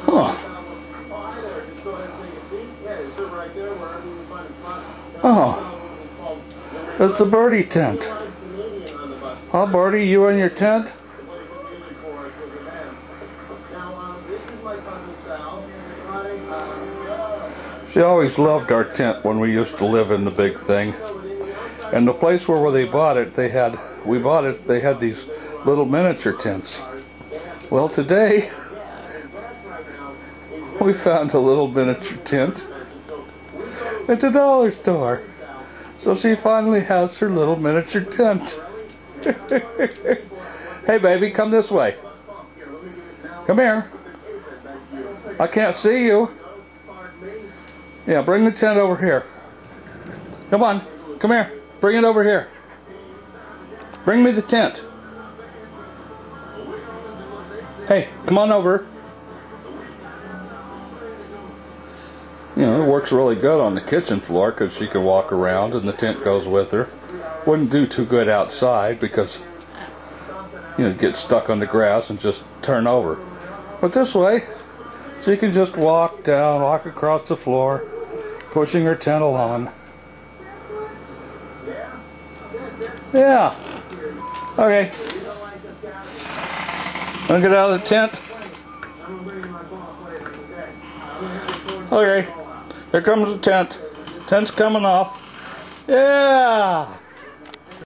Huh. Oh, it's a birdie tent. Huh, Birdie, you in your tent? She always loved our tent when we used to live in the big thing. And the place where they bought it, they had these little miniature tents. Well, today we found a little miniature tent at the dollar store. So she finally has her little miniature tent. Hey baby, come this way. Come here. I can't see you. Yeah, bring the tent over here. Come on, come here. Bring it over here. Bring me the tent. Hey, come on over. You know, it works really good on the kitchen floor because she can walk around and the tent goes with her. Wouldn't do too good outside because, you know, get stuck on the grass and just turn over. But this way, she can just walk across the floor, pushing her tent along. Yeah. Okay. Wanna get out of the tent? Okay. Here comes the tent. Tent's coming off. Yeah.